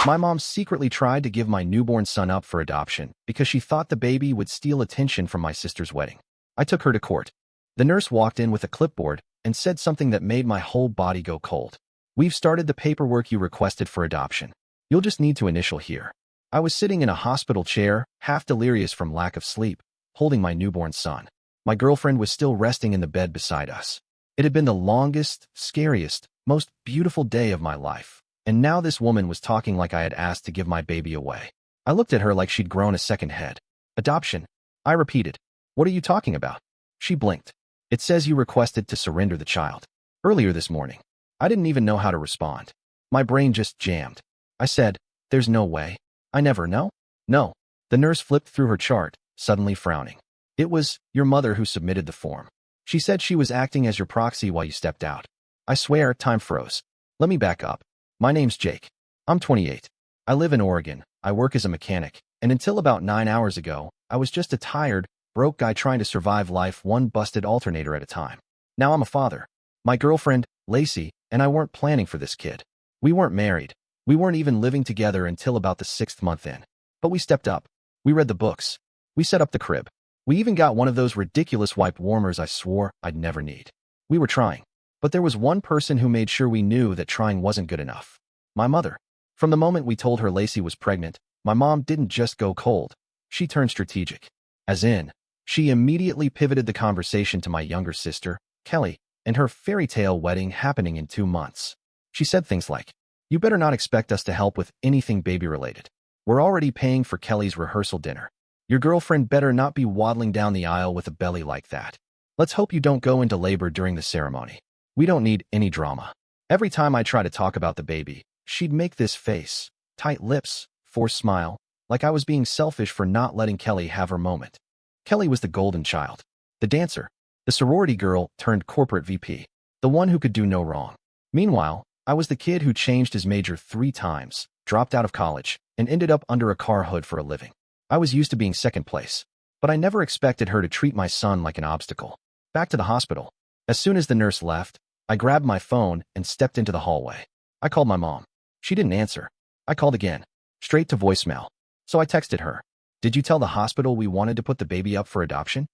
My mom secretly tried to give my newborn son up for adoption because she thought the baby would steal attention from my sister's wedding. I took her to court. The nurse walked in with a clipboard and said something that made my whole body go cold. "We've started the paperwork you requested for adoption. You'll just need to initial here." I was sitting in a hospital chair, half delirious from lack of sleep, holding my newborn son. My girlfriend was still resting in the bed beside us. It had been the longest, scariest, most beautiful day of my life. And now this woman was talking like I had asked to give my baby away. I looked at her like she'd grown a second head. "Adoption?" I repeated. "What are you talking about?" She blinked. "It says you requested to surrender the child earlier this morning." I didn't even know how to respond. My brain just jammed. I said, "There's no way. I never know." "No." The nurse flipped through her chart, suddenly frowning. "It was your mother who submitted the form. She said she was acting as your proxy while you stepped out." I swear, time froze. Let me back up. My name's Jake. I'm 28. I live in Oregon. I work as a mechanic. And until about 9 hours ago, I was just a tired, broke guy trying to survive life one busted alternator at a time. Now I'm a father. My girlfriend, Lacey, and I weren't planning for this kid. We weren't married. We weren't even living together until about the 6th month in. But we stepped up. We read the books. We set up the crib. We even got one of those ridiculous wipe warmers I swore I'd never need. We were trying. But there was one person who made sure we knew that trying wasn't good enough. My mother. From the moment we told her Lacey was pregnant, my mom didn't just go cold. She turned strategic. As in, she immediately pivoted the conversation to my younger sister, Kelly, and her fairy tale wedding happening in 2 months. She said things like, "You better not expect us to help with anything baby-related. We're already paying for Kelly's rehearsal dinner. Your girlfriend better not be waddling down the aisle with a belly like that. Let's hope you don't go into labor during the ceremony. We don't need any drama." Every time I try to talk about the baby, she'd make this face, tight lips, forced smile, like I was being selfish for not letting Kelly have her moment. Kelly was the golden child, the dancer, the sorority girl turned corporate VP, the one who could do no wrong. Meanwhile, I was the kid who changed his major 3 times, dropped out of college, and ended up under a car hood for a living. I was used to being second place, but I never expected her to treat my son like an obstacle. Back to the hospital. As soon as the nurse left, I grabbed my phone and stepped into the hallway. I called my mom. She didn't answer. I called again, straight to voicemail. So I texted her. "Did you tell the hospital we wanted to put the baby up for adoption?"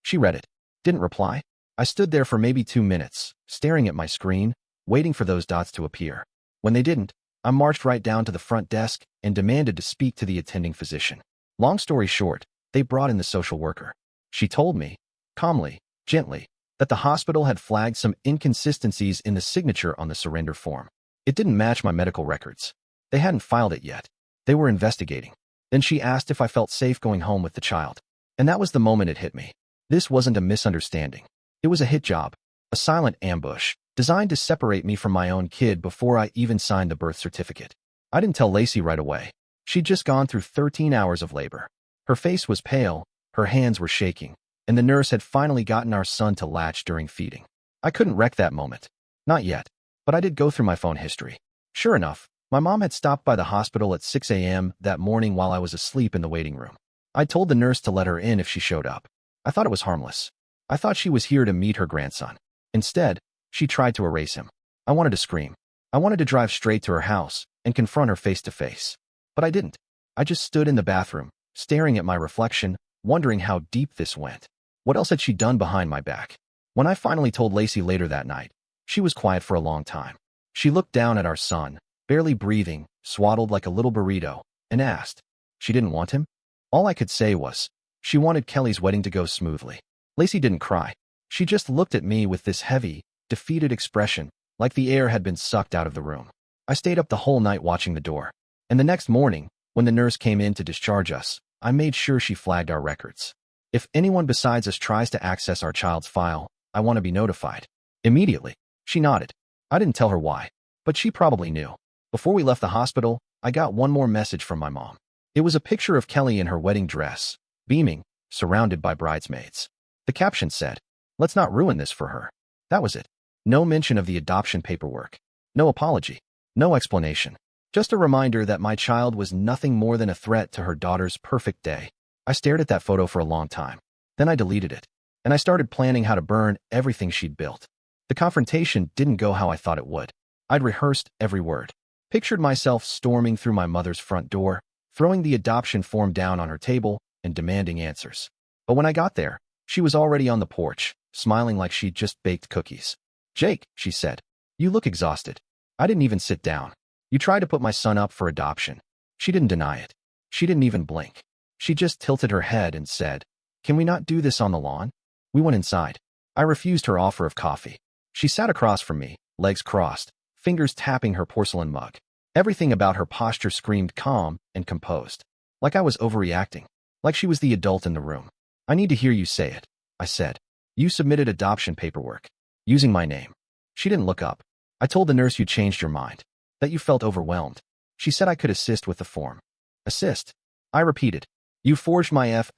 She read it. Didn't reply. I stood there for maybe 2 minutes, staring at my screen, waiting for those dots to appear. When they didn't, I marched right down to the front desk and demanded to speak to the attending physician. Long story short, they brought in the social worker. She told me, calmly, gently, that the hospital had flagged some inconsistencies in the signature on the surrender form. It didn't match my medical records. They hadn't filed it yet. They were investigating. Then she asked if I felt safe going home with the child. And that was the moment it hit me. This wasn't a misunderstanding. It was a hit job, a silent ambush, designed to separate me from my own kid before I even signed the birth certificate. I didn't tell Lacey right away. She'd just gone through 13 hours of labor. Her face was pale, her hands were shaking, and the nurse had finally gotten our son to latch during feeding. I couldn't wreck that moment. Not yet. But I did go through my phone history. Sure enough, my mom had stopped by the hospital at 6 a.m. that morning while I was asleep in the waiting room. I told the nurse to let her in if she showed up. I thought it was harmless. I thought she was here to meet her grandson. Instead, she tried to erase him. I wanted to scream. I wanted to drive straight to her house and confront her face to face. But I didn't. I just stood in the bathroom, staring at my reflection, wondering how deep this went. What else had she done behind my back? When I finally told Lacey later that night, she was quiet for a long time. She looked down at our son, barely breathing, swaddled like a little burrito, and asked, "She didn't want him?" All I could say was, she wanted Kelly's wedding to go smoothly. Lacey didn't cry. She just looked at me with this heavy, defeated expression, like the air had been sucked out of the room. I stayed up the whole night watching the door. And the next morning, when the nurse came in to discharge us, I made sure she flagged our records. If anyone besides us tries to access our child's file, I want to be notified. Immediately. She nodded. I didn't tell her why, but she probably knew. Before we left the hospital, I got one more message from my mom. It was a picture of Kelly in her wedding dress, beaming, surrounded by bridesmaids. The caption said, "Let's not ruin this for her." That was it. No mention of the adoption paperwork. No apology. No explanation. Just a reminder that my child was nothing more than a threat to her daughter's perfect day. I stared at that photo for a long time. Then I deleted it. And I started planning how to burn everything she'd built. The confrontation didn't go how I thought it would. I'd rehearsed every word. Pictured myself storming through my mother's front door, throwing the adoption form down on her table and demanding answers. But when I got there, she was already on the porch, smiling like she'd just baked cookies. "Jake," she said, "you look exhausted." I didn't even sit down. "You tried to put my son up for adoption." She didn't deny it. She didn't even blink. She just tilted her head and said, "Can we not do this on the lawn?" We went inside. I refused her offer of coffee. She sat across from me, legs crossed, fingers tapping her porcelain mug. Everything about her posture screamed calm and composed. Like I was overreacting. Like she was the adult in the room. "I need to hear you say it," I said. "You submitted adoption paperwork. Using my name." She didn't look up. "I told the nurse you changed your mind. That you felt overwhelmed. She said I could assist with the form." "Assist?" I repeated. "You forged my *****ing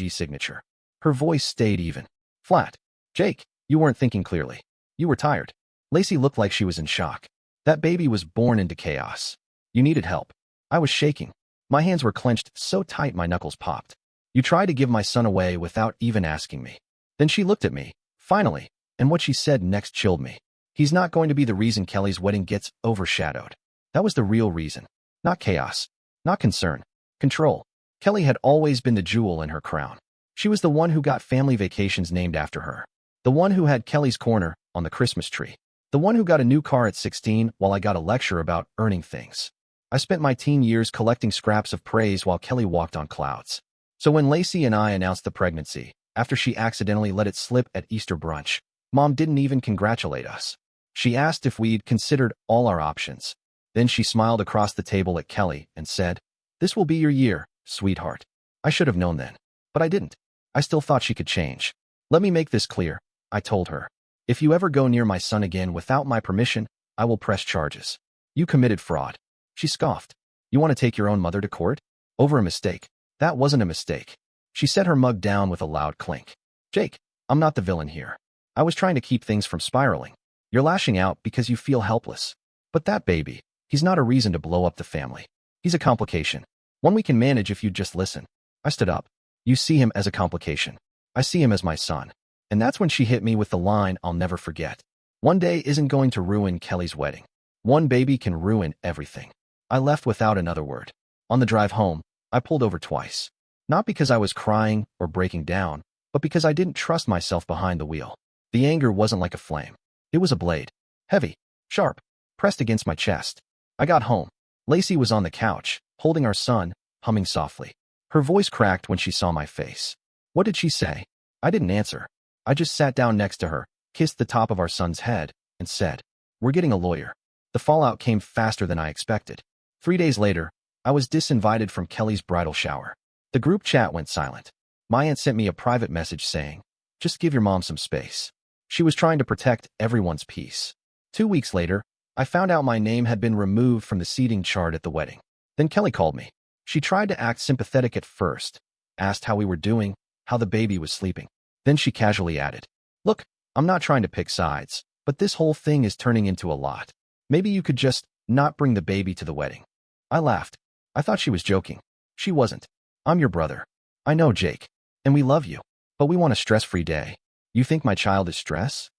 signature." Her voice stayed even. Flat. "Jake, you weren't thinking clearly. You were tired." Lacey looked like she was in shock. "That baby was born into chaos. You needed help." I was shaking. My hands were clenched so tight my knuckles popped. "You tried to give my son away without even asking me." Then she looked at me, finally, and what she said next chilled me. "He's not going to be the reason Kelly's wedding gets overshadowed." That was the real reason. Not chaos. Not concern. Control. Kelly had always been the jewel in her crown. She was the one who got family vacations named after her. The one who had Kelly's corner on the Christmas tree. The one who got a new car at 16 while I got a lecture about earning things. I spent my teen years collecting scraps of praise while Kelly walked on clouds. So when Lacey and I announced the pregnancy, after she accidentally let it slip at Easter brunch, Mom didn't even congratulate us. She asked if we'd considered all our options. Then she smiled across the table at Kelly and said, "This will be your year, sweetheart." I should have known then. But I didn't. I still thought she could change. "Let me make this clear," I told her. "If you ever go near my son again without my permission, I will press charges. You committed fraud." She scoffed. "You want to take your own mother to court? Over a mistake?" "That wasn't a mistake." She set her mug down with a loud clink. "Jake, I'm not the villain here. I was trying to keep things from spiraling. You're lashing out because you feel helpless. But that baby, he's not a reason to blow up the family. He's a complication. One we can manage if you just listen." I stood up. "You see him as a complication. I see him as my son." And that's when she hit me with the line I'll never forget. "One day isn't going to ruin Kelly's wedding. One baby can ruin everything." I left without another word. On the drive home, I pulled over twice. Not because I was crying or breaking down, but because I didn't trust myself behind the wheel. The anger wasn't like a flame. It was a blade. Heavy, sharp, pressed against my chest. I got home. Lacey was on the couch, holding our son, humming softly. Her voice cracked when she saw my face. What did she say? I didn't answer. I just sat down next to her, kissed the top of our son's head, and said, "We're getting a lawyer." The fallout came faster than I expected. 3 days later, I was disinvited from Kelly's bridal shower. The group chat went silent. My aunt sent me a private message saying, "Just give your mom some space." She was trying to protect everyone's peace. 2 weeks later, I found out my name had been removed from the seating chart at the wedding. Then Kelly called me. She tried to act sympathetic at first, asked how we were doing, how the baby was sleeping. Then she casually added, "Look, I'm not trying to pick sides, but this whole thing is turning into a lot. Maybe you could just not bring the baby to the wedding." I laughed. I thought she was joking. She wasn't. "I'm your brother. I know, Jake. And we love you. But we want a stress-free day. You think my child is stress?"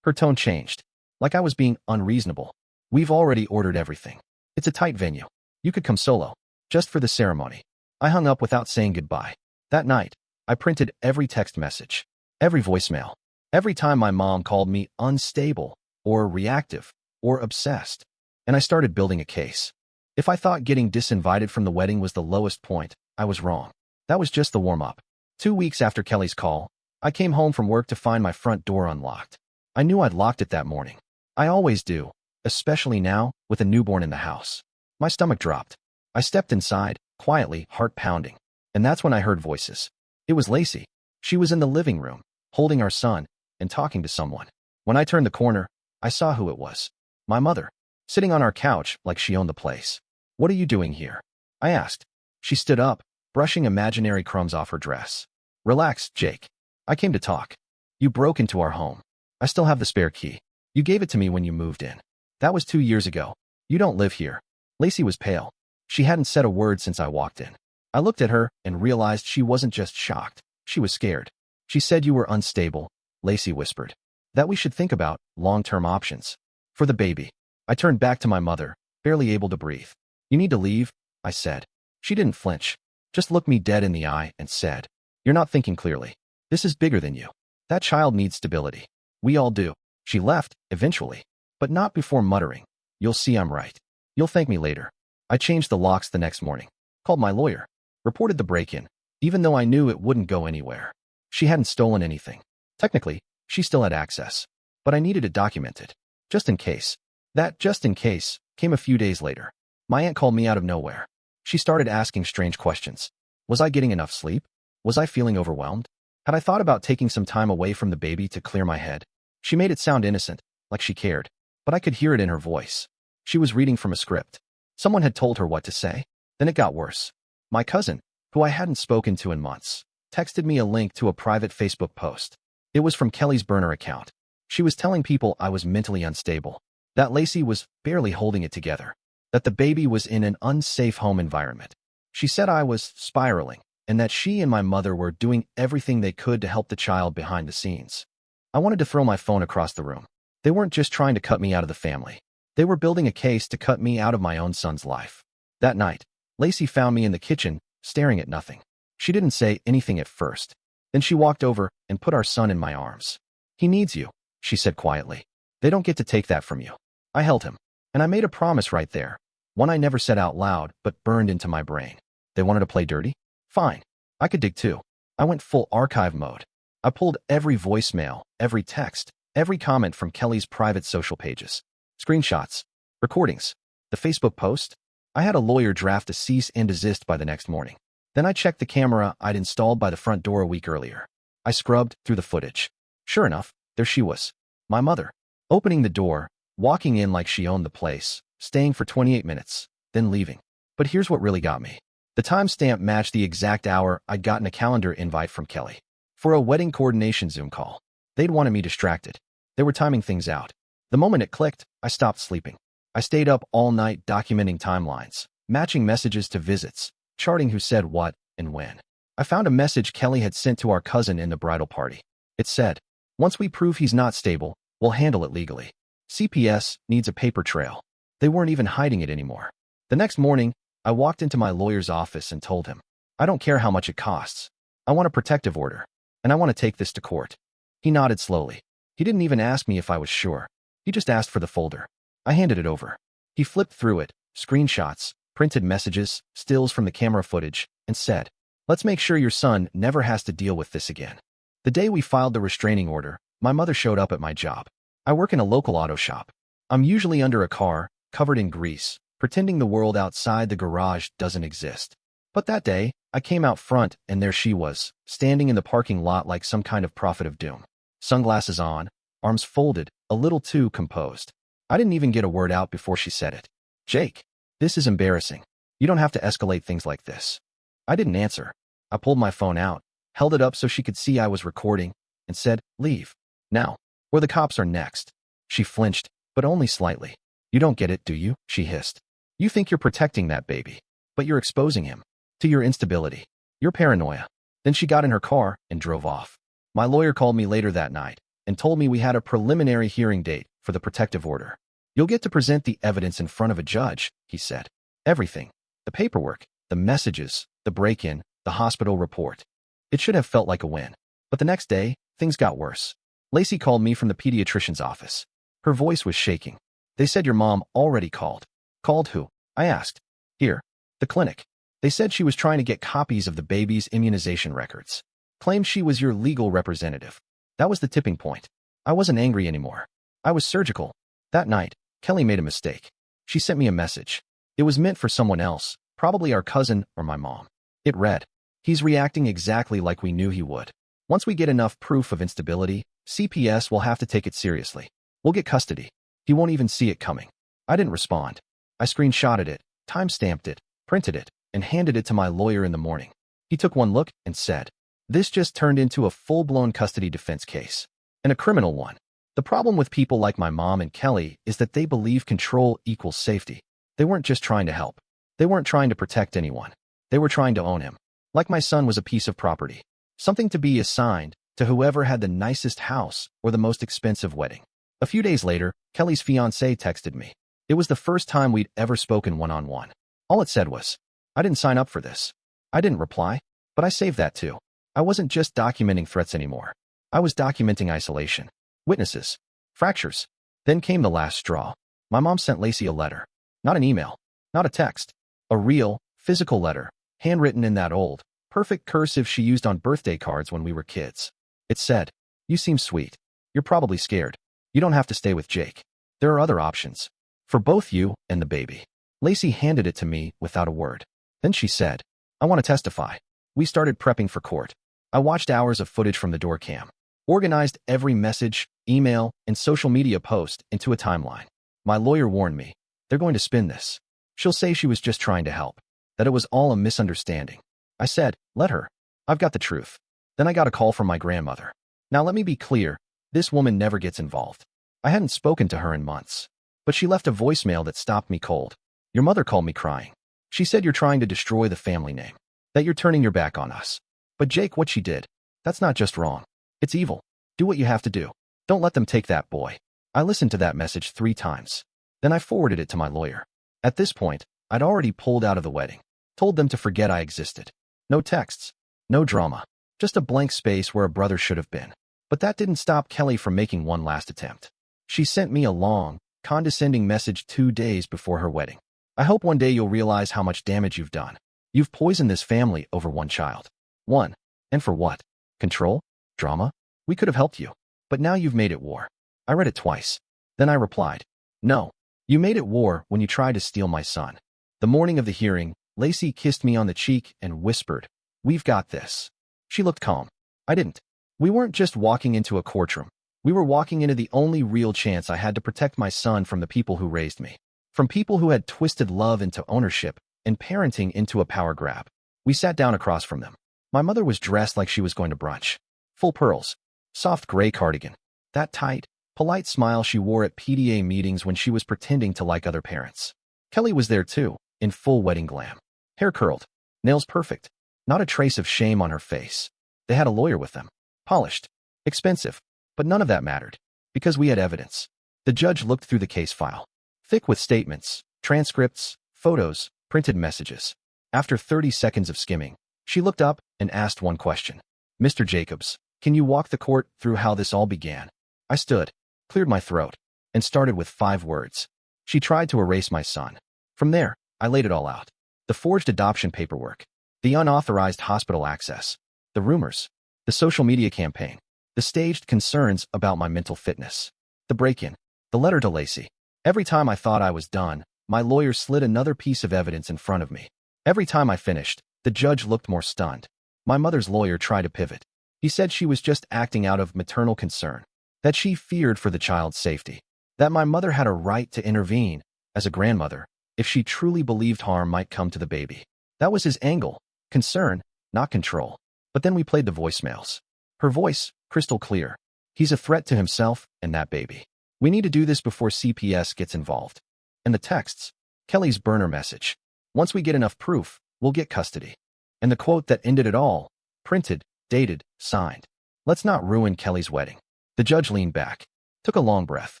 Her tone changed. Like I was being unreasonable. "We've already ordered everything. It's a tight venue. You could come solo. Just for the ceremony." I hung up without saying goodbye. That night, I printed every text message. Every voicemail. Every time my mom called me unstable, or reactive, or obsessed. And I started building a case. If I thought getting disinvited from the wedding was the lowest point, I was wrong. That was just the warm-up. 2 weeks after Kelly's call, I came home from work to find my front door unlocked. I knew I'd locked it that morning. I always do, especially now, with a newborn in the house. My stomach dropped. I stepped inside, quietly, heart pounding. And that's when I heard voices. It was Lacey. She was in the living room, holding our son, and talking to someone. When I turned the corner, I saw who it was. My mother, sitting on our couch like she owned the place. "What are you doing here?" I asked. She stood up, brushing imaginary crumbs off her dress. "Relax, Jake. I came to talk. You broke into our home. I still have the spare key. You gave it to me when you moved in. That was 2 years ago. You don't live here." Lacey was pale. She hadn't said a word since I walked in. I looked at her and realized she wasn't just shocked. She was scared. "She said you were unstable," Lacey whispered. "That we should think about long-term options. For the baby." I turned back to my mother, barely able to breathe. You need to leave, I said. She didn't flinch, just looked me dead in the eye and said, you're not thinking clearly. This is bigger than you. That child needs stability. We all do. She left, eventually, but not before muttering, you'll see I'm right. You'll thank me later. I changed the locks the next morning, called my lawyer, reported the break-in, even though I knew it wouldn't go anywhere. She hadn't stolen anything. Technically, she still had access, but I needed it documented, just in case. That just in case came a few days later. My aunt called me out of nowhere. She started asking strange questions. Was I getting enough sleep? Was I feeling overwhelmed? Had I thought about taking some time away from the baby to clear my head? She made it sound innocent, like she cared, but I could hear it in her voice. She was reading from a script. Someone had told her what to say. Then it got worse. My cousin, who I hadn't spoken to in months, texted me a link to a private Facebook post. It was from Kelly's burner account. She was telling people I was mentally unstable, that Lacey was barely holding it together, that the baby was in an unsafe home environment. She said I was spiraling, and that she and my mother were doing everything they could to help the child behind the scenes. I wanted to throw my phone across the room. They weren't just trying to cut me out of the family. They were building a case to cut me out of my own son's life. That night, Lacey found me in the kitchen, staring at nothing. She didn't say anything at first. Then she walked over and put our son in my arms. He needs you, she said quietly. They don't get to take that from you. I held him, and I made a promise right there, one I never said out loud but burned into my brain. They wanted to play dirty? Fine. I could dig too. I went full archive mode. I pulled every voicemail, every text, every comment from Kelly's private social pages. Screenshots, recordings, the Facebook post. I had a lawyer draft a cease and desist by the next morning. Then I checked the camera I'd installed by the front door a week earlier. I scrubbed through the footage. Sure enough, there she was. My mother. Opening the door, walking in like she owned the place, staying for 28 minutes, then leaving. But here's what really got me. The timestamp matched the exact hour I'd gotten a calendar invite from Kelly for a wedding coordination Zoom call. They'd wanted me distracted. They were timing things out. The moment it clicked, I stopped sleeping. I stayed up all night documenting timelines, matching messages to visits, charting who said what and when. I found a message Kelly had sent to our cousin in the bridal party. It said, once we prove he's not stable, we'll handle it legally. CPS needs a paper trail. They weren't even hiding it anymore. The next morning, I walked into my lawyer's office and told him, I don't care how much it costs. I want a protective order, and I want to take this to court. He nodded slowly. He didn't even ask me if I was sure. He just asked for the folder. I handed it over. He flipped through it, screenshots, printed messages, stills from the camera footage, and said, let's make sure your son never has to deal with this again. The day we filed the restraining order, my mother showed up at my job. I work in a local auto shop. I'm usually under a car, covered in grease, pretending the world outside the garage doesn't exist. But that day, I came out front and there she was, standing in the parking lot like some kind of prophet of doom. Sunglasses on, arms folded, a little too composed. I didn't even get a word out before she said it. Jake, this is embarrassing. You don't have to escalate things like this. I didn't answer. I pulled my phone out, held it up so she could see I was recording, and said, leave. Now, or the cops are next. She flinched, but only slightly. You don't get it, do you? She hissed. You think you're protecting that baby, but you're exposing him to your instability, your paranoia. Then she got in her car and drove off. My lawyer called me later that night and told me we had a preliminary hearing date for the protective order. You'll get to present the evidence in front of a judge, he said. Everything. The paperwork, the messages, the break-in, the hospital report. It should have felt like a win. But the next day, things got worse. Lacey called me from the pediatrician's office. Her voice was shaking. They said your mom already called. Called who? I asked. Here. The clinic. They said she was trying to get copies of the baby's immunization records. Claimed she was your legal representative. That was the tipping point. I wasn't angry anymore. I was surgical. That night, Kelly made a mistake. She sent me a message. It was meant for someone else, probably our cousin or my mom. It read, he's reacting exactly like we knew he would. Once we get enough proof of instability, CPS will have to take it seriously. We'll get custody. He won't even see it coming. I didn't respond. I screenshotted it, timestamped it, printed it, and handed it to my lawyer in the morning. He took one look and said, this just turned into a full-blown custody defense case, and a criminal one. The problem with people like my mom and Kelly is that they believe control equals safety. They weren't just trying to help. They weren't trying to protect anyone. They were trying to own him. Like my son was a piece of property. Something to be assigned to whoever had the nicest house or the most expensive wedding. A few days later, Kelly's fiancé texted me. It was the first time we'd ever spoken one-on-one. All it said was, "I didn't sign up for this." I didn't reply, but I saved that too. I wasn't just documenting threats anymore. I was documenting isolation, witnesses, fractures. Then came the last straw. My mom sent Lacey a letter. Not an email, not a text. A real, physical letter, handwritten in that old, perfect cursive she used on birthday cards when we were kids. It said, "You seem sweet. You're probably scared. You don't have to stay with Jake. There are other options. For both you and the baby." Lacey handed it to me without a word. Then she said, "I want to testify." We started prepping for court. I watched hours of footage from the door cam, organized every message, email, and social media post into a timeline. My lawyer warned me, "They're going to spin this. She'll say she was just trying to help, that it was all a misunderstanding." I said, "Let her. I've got the truth." Then I got a call from my grandmother. Now let me be clear, this woman never gets involved. I hadn't spoken to her in months, but she left a voicemail that stopped me cold. "Your mother called me crying. She said you're trying to destroy the family name, that you're turning your back on us. But Jake, what she did, that's not just wrong. It's evil. Do what you have to do. Don't let them take that boy." I listened to that message 3 times. Then I forwarded it to my lawyer. At this point, I'd already pulled out of the wedding, told them to forget I existed. No texts, no drama, just a blank space where a brother should have been. But that didn't stop Kelly from making one last attempt. She sent me a long, condescending message 2 days before her wedding. "I hope one day you'll realize how much damage you've done. You've poisoned this family over one child. One. And for what? Control? Drama? We could have helped you. But now you've made it war." I read it twice. Then I replied, "No. You made it war when you tried to steal my son." The morning of the hearing, Lacey kissed me on the cheek and whispered, "We've got this." She looked calm. I didn't. We weren't just walking into a courtroom. We were walking into the only real chance I had to protect my son from the people who raised me. From people who had twisted love into ownership and parenting into a power grab. We sat down across from them. My mother was dressed like she was going to brunch. Full pearls. Soft gray cardigan. That tight, polite smile she wore at PTA meetings when she was pretending to like other parents. Kelly was there too, in full wedding glam. Hair curled. Nails perfect. Not a trace of shame on her face. They had a lawyer with them. Polished. Expensive. But none of that mattered. Because we had evidence. The judge looked through the case file. Thick with statements, transcripts, photos, printed messages. After 30 seconds of skimming, she looked up and asked one question. "Mr. Jacobs, can you walk the court through how this all began?" I stood, cleared my throat, and started with 5 words. She tried to erase my son. From there, I laid it all out. The forged adoption paperwork, the unauthorized hospital access, the rumors, the social media campaign, the staged concerns about my mental fitness, the break-in, the letter to Lacey. Every time I thought I was done, my lawyer slid another piece of evidence in front of me. Every time I finished, the judge looked more stunned. My mother's lawyer tried to pivot. He said she was just acting out of maternal concern, that she feared for the child's safety, that my mother had a right to intervene, as a grandmother, if she truly believed harm might come to the baby. That was his angle, concern, not control. But then we played the voicemails. Her voice, crystal clear. "He's a threat to himself and that baby. We need to do this before CPS gets involved." And the texts, Kelly's burner message. "Once we get enough proof, we'll get custody." And the quote that ended it all, printed, dated, signed. "Let's not ruin Kelly's wedding." The judge leaned back, took a long breath.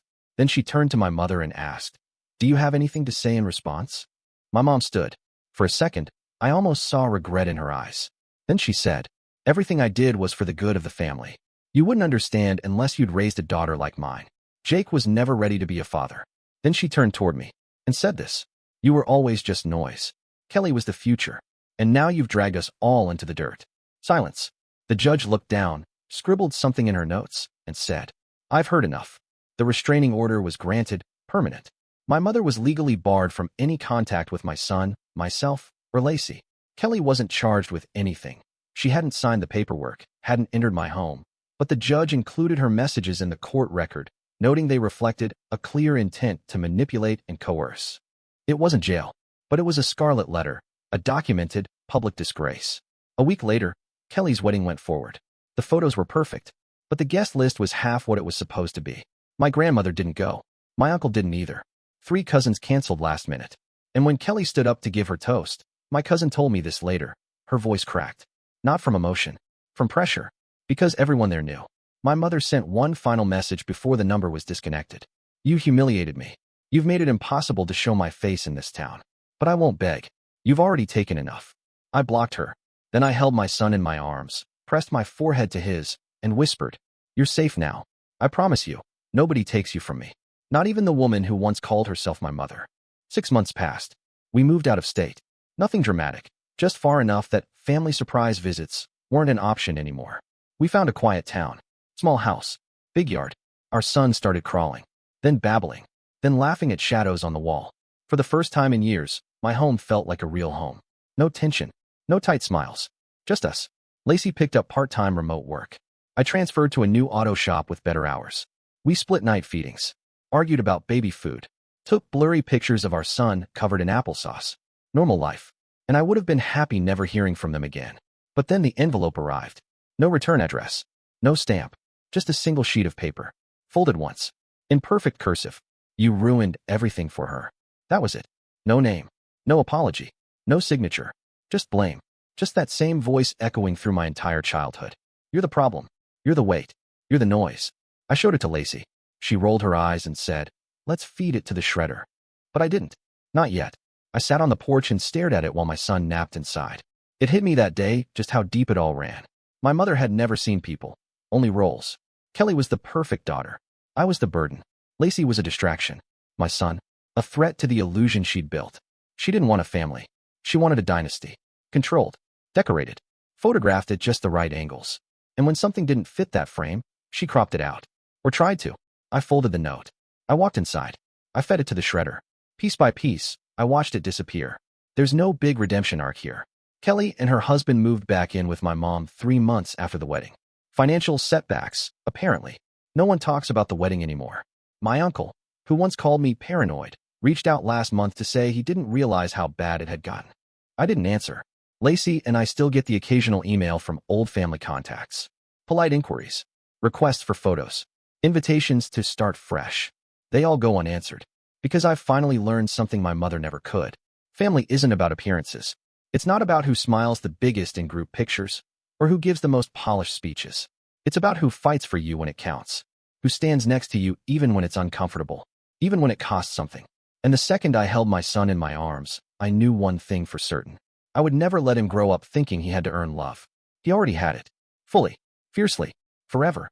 Then she turned to my mother and asked, "Do you have anything to say in response?" My mom stood. For a second, I almost saw regret in her eyes. Then she said, "Everything I did was for the good of the family. You wouldn't understand unless you'd raised a daughter like mine. Jake was never ready to be a father." Then she turned toward me and said this, "You were always just noise. Kelly was the future. And now you've dragged us all into the dirt." Silence. The judge looked down, scribbled something in her notes, and said, "I've heard enough." The restraining order was granted, permanent. My mother was legally barred from any contact with my son, myself, or Lacey. Kelly wasn't charged with anything. She hadn't signed the paperwork, hadn't entered my home. But the judge included her messages in the court record, noting they reflected a clear intent to manipulate and coerce. It wasn't jail, but it was a scarlet letter, a documented, public disgrace. A week later, Kelly's wedding went forward. The photos were perfect, but the guest list was half what it was supposed to be. My grandmother didn't go. My uncle didn't either. 3 cousins canceled last minute. And when Kelly stood up to give her toast, my cousin told me this later. Her voice cracked. Not from emotion, from pressure. Because everyone there knew. My mother sent one final message before the number was disconnected. "You humiliated me. You've made it impossible to show my face in this town. But I won't beg. You've already taken enough. I blocked her. Then I held my son in my arms, pressed my forehead to his, and whispered, "You're safe now. I promise you, nobody takes you from me. Not even the woman who once called herself my mother." 6 months passed. We moved out of state. Nothing dramatic, just far enough that family surprise visits weren't an option anymore. We found a quiet town. Small house. Big yard. Our son started crawling, then babbling, then laughing at shadows on the wall. For the first time in years, my home felt like a real home. No tension. No tight smiles. Just us. Lacey picked up part-time remote work. I transferred to a new auto shop with better hours. We split night feedings. Argued about baby food. Took blurry pictures of our son covered in applesauce. Normal life. And I would have been happy never hearing from them again. But then the envelope arrived. No return address. No stamp. Just a single sheet of paper. Folded once. In perfect cursive. "You ruined everything for her." That was it. No name. No apology. No signature. Just blame. Just that same voice echoing through my entire childhood. "You're the problem. You're the weight. You're the noise." I showed it to Lacey. She rolled her eyes and said, "Let's feed it to the shredder." But I didn't. Not yet. I sat on the porch and stared at it while my son napped inside. It hit me that day just how deep it all ran. My mother had never seen people. Only roles. Kelly was the perfect daughter. I was the burden. Lacey was a distraction. My son, a threat to the illusion she'd built. She didn't want a family. She wanted a dynasty. Controlled. Decorated. Photographed at just the right angles. And when something didn't fit that frame, she cropped it out. Or tried to. I folded the note. I walked inside. I fed it to the shredder. Piece by piece, I watched it disappear. There's no big redemption arc here. Kelly and her husband moved back in with my mom 3 months after the wedding. Financial setbacks, apparently. No one talks about the wedding anymore. My uncle, who once called me paranoid, reached out last month to say he didn't realize how bad it had gotten. I didn't answer. Lacey and I still get the occasional email from old family contacts. Polite inquiries. Requests for photos. Invitations to start fresh. They all go unanswered. Because I've finally learned something my mother never could. Family isn't about appearances. It's not about who smiles the biggest in group pictures, or who gives the most polished speeches. It's about who fights for you when it counts. Who stands next to you even when it's uncomfortable. Even when it costs something. And the second I held my son in my arms, I knew one thing for certain. I would never let him grow up thinking he had to earn love. He already had it. Fully. Fiercely. Forever.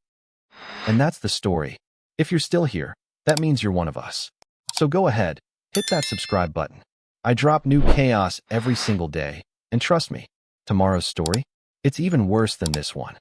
And that's the story. If you're still here, that means you're one of us. So go ahead, hit that subscribe button. I drop new chaos every single day, and trust me, tomorrow's story, it's even worse than this one.